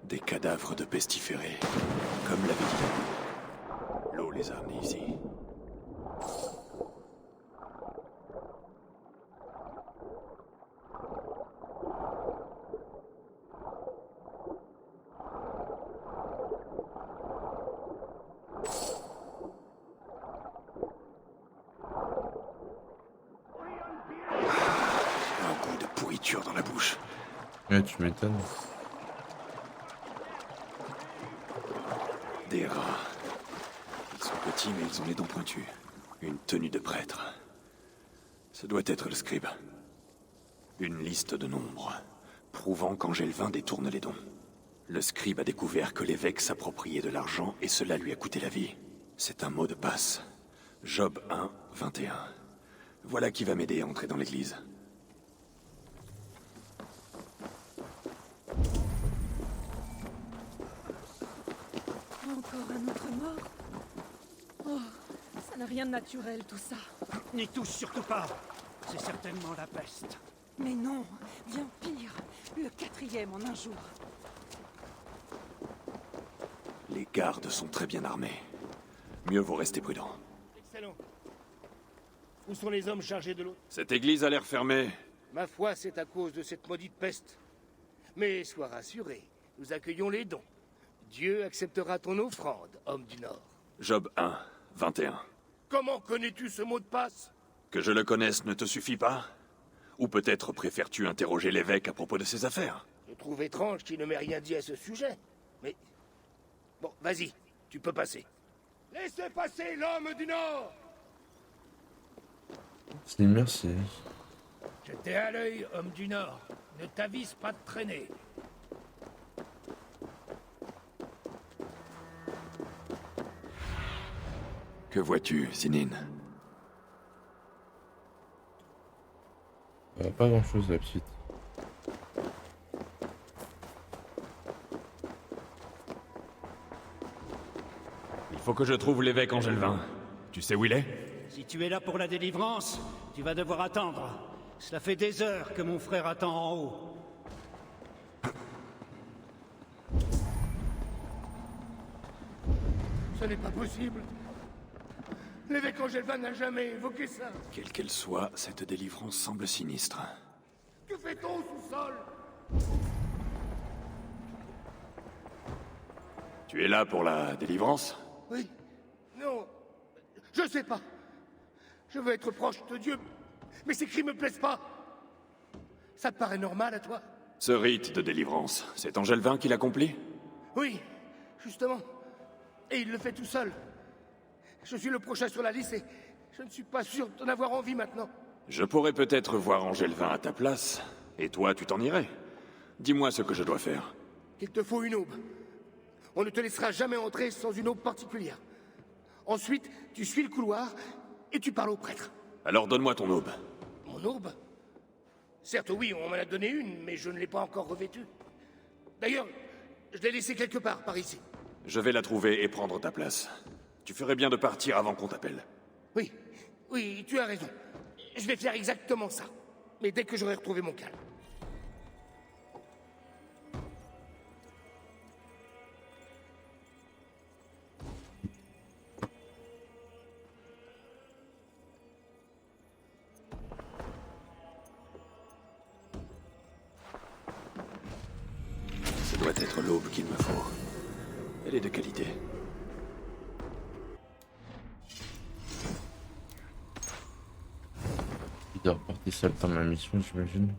Des cadavres de pestiférés, comme l'avait dit. L'eau les a amenés ici. Un goût de pourriture dans la bouche. Ouais, tu m'étonnes. Des rats. Ils sont petits, mais ils ont les dents pointues. Une tenue de prêtre. Ce doit être le scribe. Une liste de nombres, prouvant qu'Angelvin détourne les dons. Le scribe a découvert que l'évêque s'appropriait de l'argent et cela lui a coûté la vie. C'est un mot de passe. Job 1, 21. Voilà qui va m'aider à entrer dans l'église. Encore un autre mort? Oh, ça n'a rien de naturel, tout ça. N'y touche surtout pas. C'est certainement la peste. Mais non, bien pire. Le 4e en un jour. Les gardes sont très bien armés. Mieux vaut rester prudent. Excellent. Où sont les hommes chargés de l'eau? Cette église a l'air fermée. Ma foi, c'est à cause de cette maudite peste. Mais sois rassuré, nous accueillons les dons. Dieu acceptera ton offrande, homme du Nord. Job 1, 21. Comment connais-tu ce mot de passe? Que je le connaisse ne te suffit pas? Ou peut-être préfères-tu interroger l'évêque à propos de ses affaires? Je trouve étrange qu'il ne m'ait rien dit à ce sujet. Mais... Bon, vas-y, tu peux passer. Laissez passer l'homme du Nord! C'est merci. J'étais à l'œil, homme du Nord. Ne t'avise pas de traîner. Que vois-tu, Sinin? Pas grand chose la petite. Il faut que je trouve l'évêque Angelvin. Tu sais où il est? Si tu es là pour la délivrance, tu vas devoir attendre. Cela fait des heures que mon frère attend en haut. Ce n'est pas possible. L'évêque Angelvin n'a jamais évoqué ça. Quelle qu'elle soit, cette délivrance semble sinistre. Que fait-on au sous-sol? Tu es là pour la délivrance? Oui. Non. Je sais pas. Je veux être proche de Dieu, mais ces cris me plaisent pas. Ça te paraît normal à toi? Ce rite de délivrance, c'est Angelvin qui l'accomplit? Oui, justement. Et il le fait tout seul. Je suis le prochain sur la liste et je ne suis pas sûr d'en avoir envie maintenant. Je pourrais peut-être voir Angelvin à ta place, et toi tu t'en irais. Dis-moi ce que je dois faire. Il te faut une aube. On ne te laissera jamais entrer sans une aube particulière. Ensuite, tu suis le couloir et tu parles au prêtre. Alors donne-moi ton aube. Mon aube? Certes, oui, on m'en a donné une, mais je ne l'ai pas encore revêtue. D'ailleurs, je l'ai laissée quelque part, par ici. Je vais la trouver et prendre ta place. Tu ferais bien de partir avant qu'on t'appelle. Oui, oui, tu as raison. Je vais faire exactement ça. Mais dès que j'aurai retrouvé mon calme. Ce doit être l'aube qu'il me faut. Elle est de qualité. Il doit repartir seul dans ma mission, j'imagine.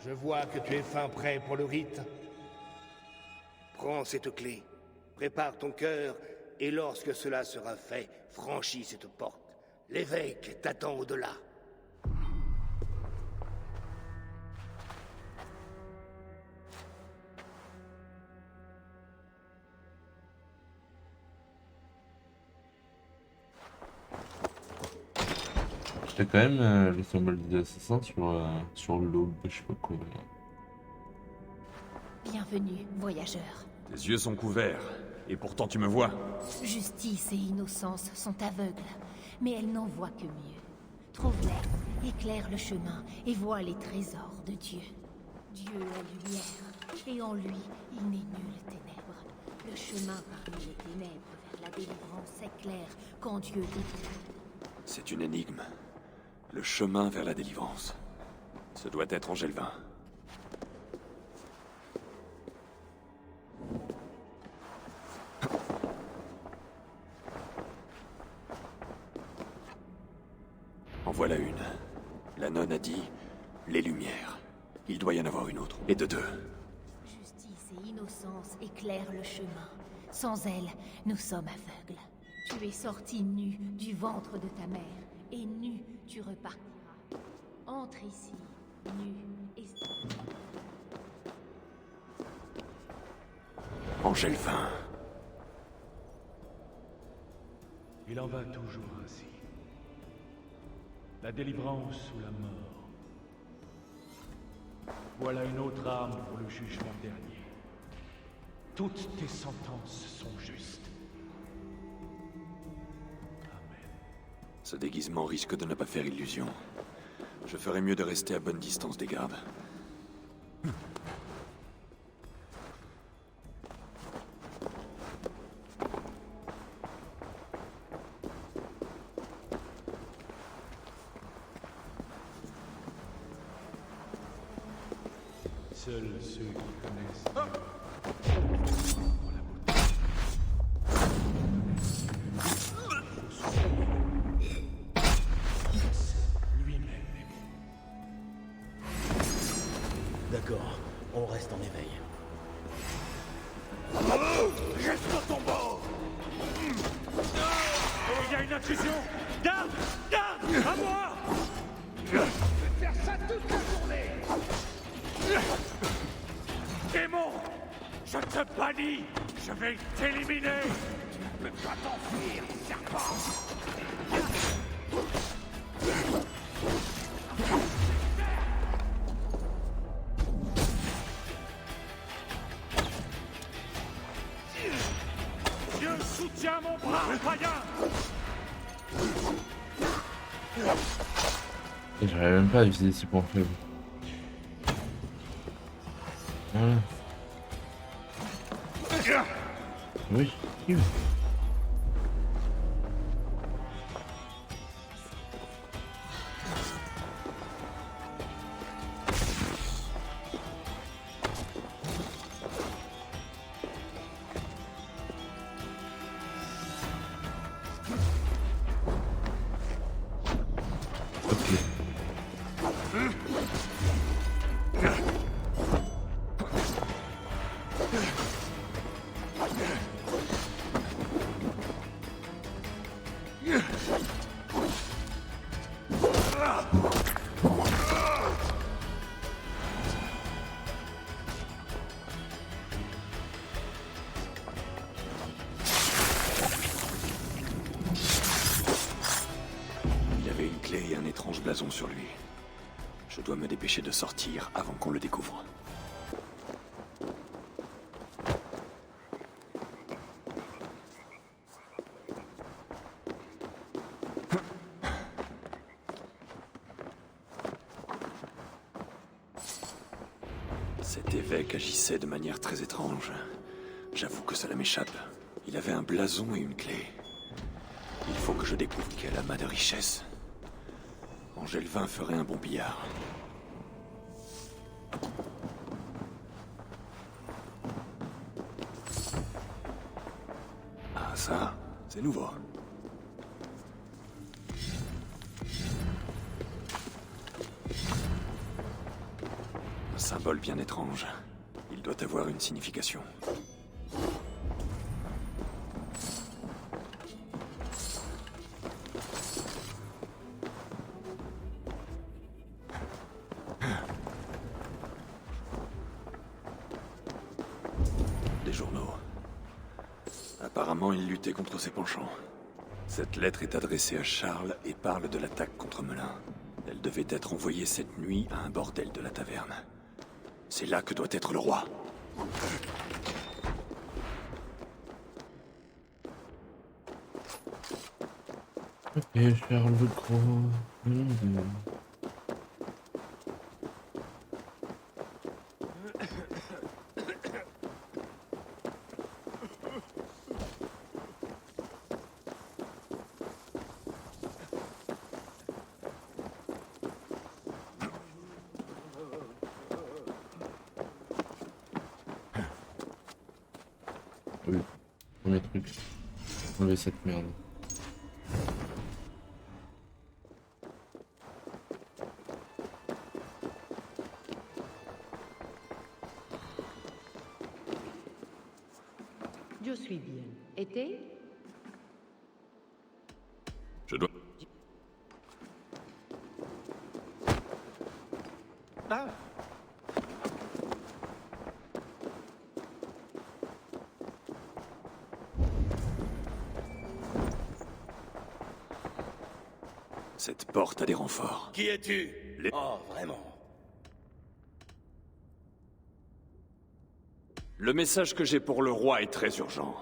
Je vois que tu es fin prêt pour le rite. Prends cette clé, prépare ton cœur, et lorsque cela sera fait, franchis cette porte. L'évêque t'attend au-delà. J'ai quand même le symbole des assassins sur l'aube, je sais pas quoi. Bienvenue, voyageur. Tes yeux sont couverts, et pourtant tu me vois. Justice et innocence sont aveugles, mais elles n'en voient que mieux. Trouve-les, éclaire le chemin et vois les trésors de Dieu. Dieu est lumière, et en lui, il n'est nulle ténèbre. Le chemin parmi les ténèbres vers la délivrance s'éclaire quand Dieu dit. C'est une énigme. Le chemin vers la délivrance. Ce doit être Angelvin. En voilà une. La nonne a dit les lumières. Il doit y en avoir une autre. Et de deux. Justice et innocence éclairent le chemin. Sans elles, nous sommes aveugles. Tu es sorti nu du ventre de ta mère, et nu tu repartiras. Entre ici, nu et... Angelvin. Il en va toujours ainsi. La délivrance ou la mort. Voilà une autre arme pour le jugement dernier. Toutes tes sentences sont justes. Ce déguisement risque de ne pas faire illusion. Je ferais mieux de rester à bonne distance des gardes. Seuls ceux qui connaissent Dieu lui-même est bon. D'accord, on reste en éveil. Jusqu'au tombeau. Il y a une intrusion. Garde. Garde. À moi. Je vais faire ça toute la journée. Démon, je te bannis. Je vais t'éliminer. Tu ne peux pas t'enfuir, serpent. Dieu soutient mon bras, païen. Et j'arrive même pas à viser ces points faibles. Voilà. Oui. Il avait une clé et un étrange blason sur lui. Je dois me dépêcher de sortir avant qu'on le découvre. Cet évêque agissait de manière très étrange. J'avoue que cela m'échappe. Il avait un blason et une clé. Il faut que je découvre quel amas de richesse. Angelvin ferait un bon billard. Ah ça, c'est nouveau. Un symbole bien étrange. Il doit avoir une signification. Des journaux. Apparemment, il luttait contre ses penchants. Cette lettre est adressée à Charles et parle de l'attaque contre Melun. Elle devait être envoyée cette nuit à un bordel de la taverne. C'est là que doit être le roi. Ok, Charles le Gros. Oui, premier truc. Enlever cette merde. Je suis bien. Été? Je dois... Ah. Cette porte a des renforts. Qui es-tu? Oh, vraiment? Le message que j'ai pour le roi est très urgent.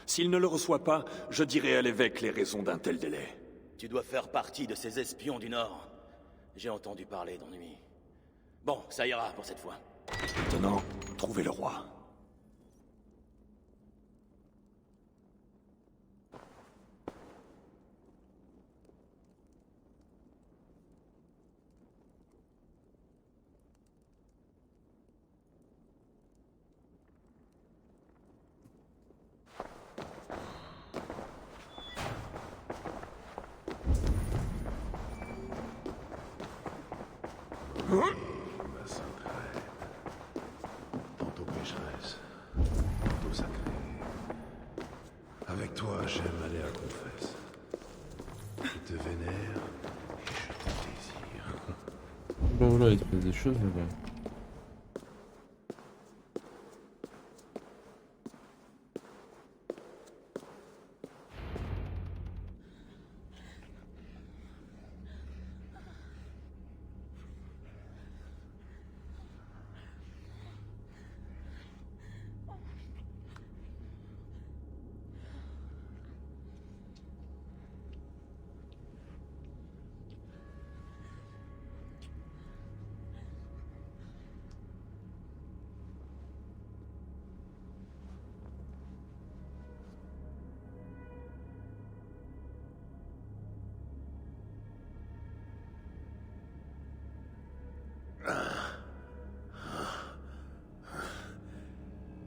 S'il ne le reçoit pas, je dirai à l'évêque les raisons d'un tel délai. Tu dois faire partie de ces espions du Nord. J'ai entendu parler d'ennui. Bon, ça ira pour cette fois. Maintenant, trouvez le roi. La s'entraîne. Tantôt pécheresse, tantôt sacrée. Avec toi, j'aime aller à confesse. Je te vénère et je te désire. Bah voilà, il se passe des choses là-bas.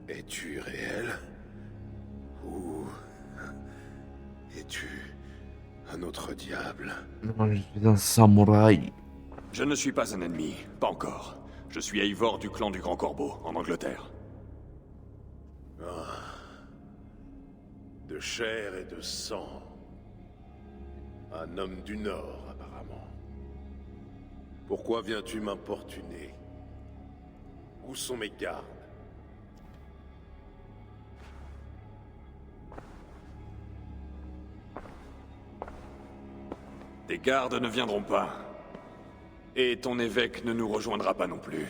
Es-tu réel? Ou es-tu un autre diable? Non, je suis un samouraï. Je ne suis pas un ennemi, pas encore. Je suis Eivor du clan du Grand Corbeau, en Angleterre. De chair et de sang. Un homme du Nord, apparemment. Pourquoi viens-tu m'importuner? Où sont mes gardes? Tes gardes ne viendront pas. Et ton évêque ne nous rejoindra pas non plus.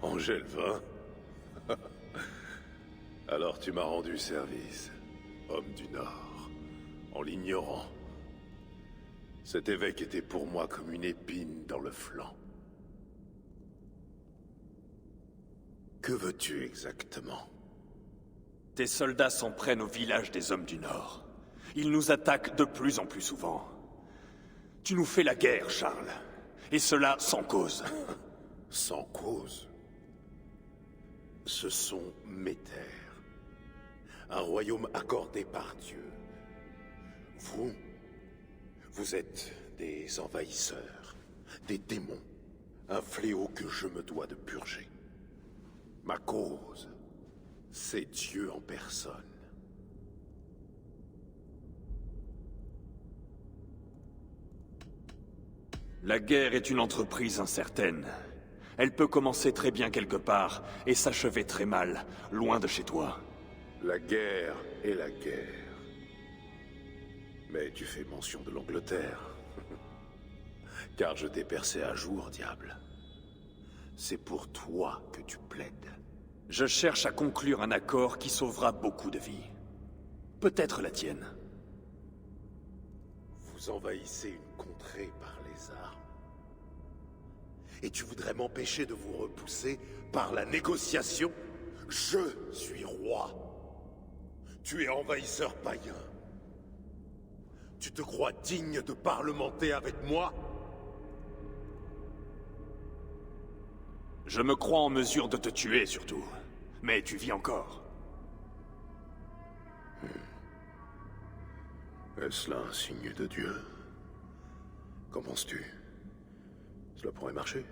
Angelvin? Alors tu m'as rendu service, homme du Nord, en l'ignorant. Cet évêque était pour moi comme une épine dans le flanc. Que veux-tu exactement? Tes soldats s'en prennent au village des hommes du Nord. Ils nous attaquent de plus en plus souvent. Tu nous fais la guerre, Charles. Et cela sans cause. Sans cause? Ce sont mes terres. Un royaume accordé par Dieu. Vous êtes des envahisseurs, des démons. Un fléau que je me dois de purger. Ma cause, c'est Dieu en personne. La guerre est une entreprise incertaine. Elle peut commencer très bien quelque part et s'achever très mal, loin de chez toi. La guerre est la guerre. Mais tu fais mention de l'Angleterre. Car je t'ai percé à jour, diable. C'est pour toi que tu plaides. Je cherche à conclure un accord qui sauvera beaucoup de vies. Peut-être la tienne. Vous envahissez une contrée par les armes. Et tu voudrais m'empêcher de vous repousser par la négociation? Je suis roi. Tu es envahisseur païen. Tu te crois digne de parlementer avec moi? Je me crois en mesure de te tuer, surtout. Mais tu vis encore. Est-ce là un signe de Dieu? Qu'en penses-tu? Cela pourrait marcher?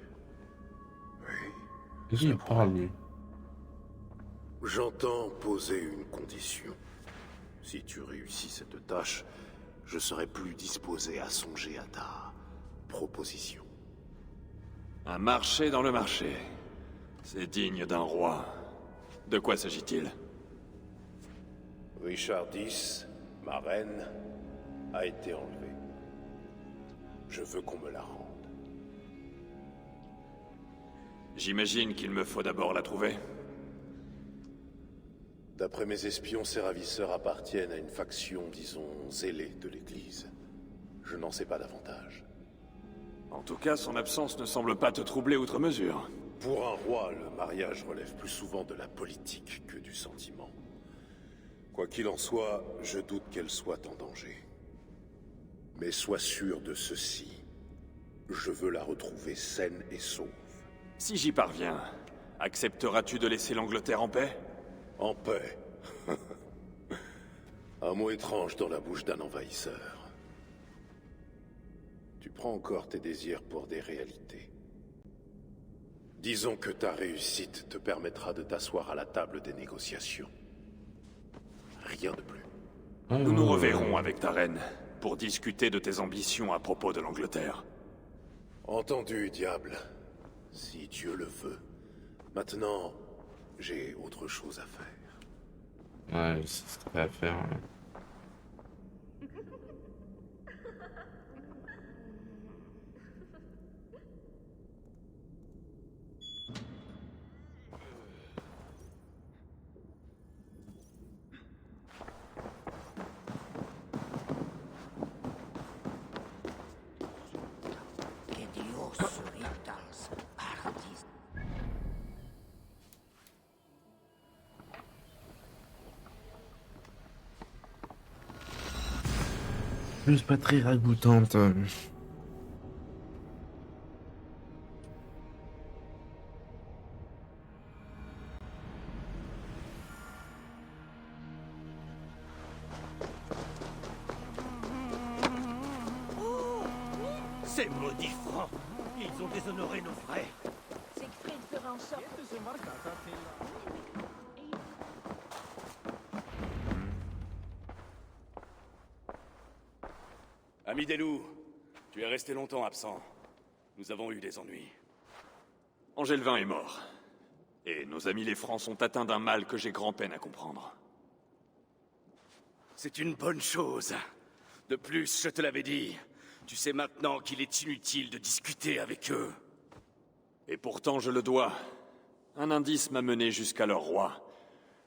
Oui. Il parle. J'entends poser une condition. Si tu réussis cette tâche, je serai plus disposé à songer à ta proposition. Un marché dans le marché. C'est digne d'un roi. De quoi s'agit-il? Richard X, ma reine, a été enlevée. Je veux qu'on me la rende. J'imagine qu'il me faut d'abord la trouver. D'après mes espions, ces ravisseurs appartiennent à une faction, disons, zélée de l'Église. Je n'en sais pas davantage. En tout cas, son absence ne semble pas te troubler outre mesure. Pour un roi, le mariage relève plus souvent de la politique que du sentiment. Quoi qu'il en soit, je doute qu'elle soit en danger. Mais sois sûr de ceci. Je veux la retrouver saine et sauve. Si j'y parviens, accepteras-tu de laisser l'Angleterre en paix? En paix. Un mot étrange dans la bouche d'un envahisseur. Tu prends encore tes désirs pour des réalités. Disons que ta réussite te permettra de t'asseoir à la table des négociations. Rien de plus. Nous nous reverrons avec ta reine pour discuter de tes ambitions à propos de l'Angleterre. Entendu, diable. Si Dieu le veut. Maintenant, j'ai autre chose à faire. Ouais, je sais ce que t'as à faire. Ouais. Plus pas très ragoûtante. Ces maudits francs! Ils ont déshonoré nos frères! Siegfried fera en sorte. Ami des loups, tu es resté longtemps absent. Nous avons eu des ennuis. Angelvin est mort. Et nos amis les Francs sont atteints d'un mal que j'ai grand-peine à comprendre. C'est une bonne chose. De plus, je te l'avais dit, tu sais maintenant qu'il est inutile de discuter avec eux. Et pourtant, je le dois. Un indice m'a mené jusqu'à leur roi.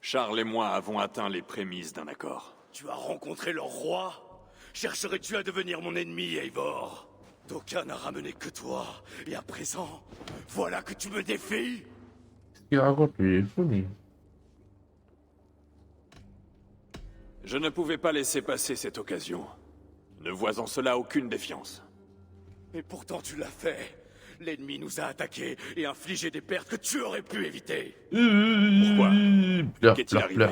Charles et moi avons atteint les prémices d'un accord. Tu as rencontré leur roi? Chercherais-tu à devenir mon ennemi, Eivor? D'aucun n'a ramené que toi, et à présent, voilà que tu me défies? Ce qu'il raconte, lui, il est fou, lui. Je ne pouvais pas laisser passer cette occasion. Ne vois en cela aucune défiance. Et pourtant tu l'as fait. L'ennemi nous a attaqués et infligé des pertes que tu aurais pu éviter. Pourquoi? Qu'est-il arrivé?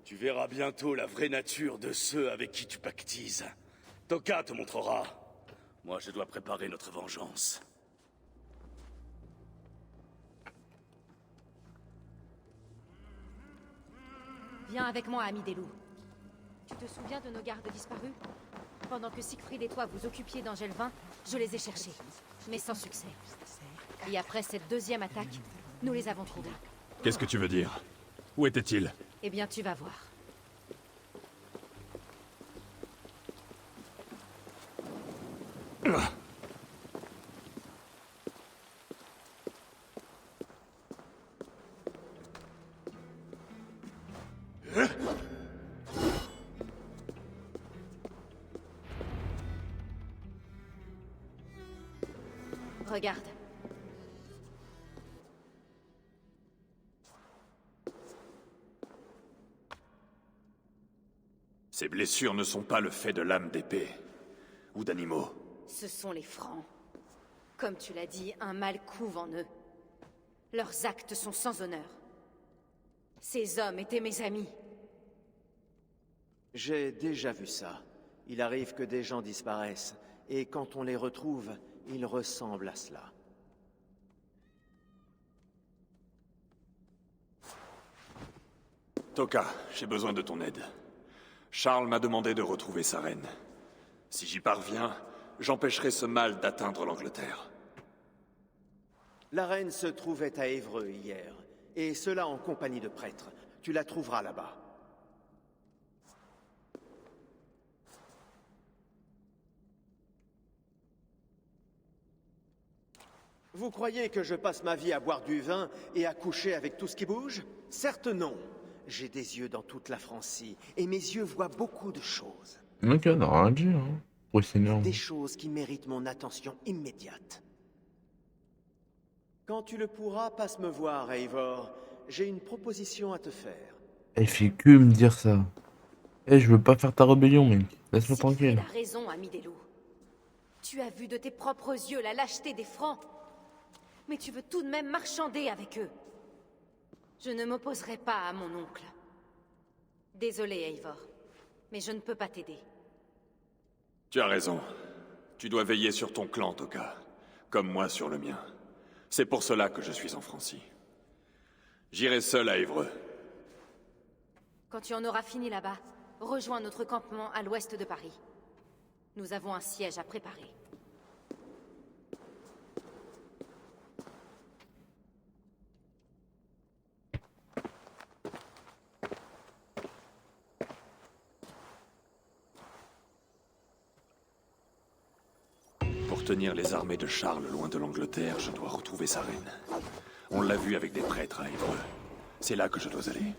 Tu verras bientôt la vraie nature de ceux avec qui tu pactises. Toka te montrera. Moi, je dois préparer notre vengeance. Viens avec moi, ami des loups. Tu te souviens de nos gardes disparus? Pendant que Siegfried et toi vous occupiez d'Angelvin, je les ai cherchés, mais sans succès. Et après cette deuxième attaque, nous les avons trouvés. Qu'est-ce que tu veux dire? Où étaient-ils? Eh bien, tu vas voir. Regarde. Ces blessures ne sont pas le fait de lames d'épée ou d'animaux. Ce sont les Francs. Comme tu l'as dit, un mal couve en eux. Leurs actes sont sans honneur. Ces hommes étaient mes amis. J'ai déjà vu ça. Il arrive que des gens disparaissent, et quand on les retrouve, ils ressemblent à cela. Toka, j'ai besoin de ton aide. Charles m'a demandé de retrouver sa reine. Si j'y parviens, j'empêcherai ce mal d'atteindre l'Angleterre. La reine se trouvait à Évreux hier, et cela en compagnie de prêtres. Tu la trouveras là-bas. Vous croyez que je passe ma vie à boire du vin et à coucher avec tout ce qui bouge? Certes non. J'ai des yeux dans toute la Francie, et mes yeux voient beaucoup de choses. Ok, on a rien dit, hein. Oui, c'est énorme. Des choses qui méritent mon attention immédiate. Quand tu le pourras, passe me voir, Eivor. J'ai une proposition à te faire. Elle fait que me dire ça. Eh, je veux pas faire ta rébellion, mec. Laisse-moi tranquille. Tu as raison, ami des loups. Tu as vu de tes propres yeux la lâcheté des Francs. Mais tu veux tout de même marchander avec eux. Je ne m'opposerai pas à mon oncle. Désolé, Eivor, mais je ne peux pas t'aider. Tu as raison. Tu dois veiller sur ton clan, Toka. Comme moi sur le mien. C'est pour cela que je suis en Francie. J'irai seul à Évreux. Quand tu en auras fini là-bas, rejoins notre campement à l'ouest de Paris. Nous avons un siège à préparer. Pour tenir les armées de Charles loin de l'Angleterre, je dois retrouver sa reine. On l'a vu avec des prêtres à Évreux. C'est là que je dois aller.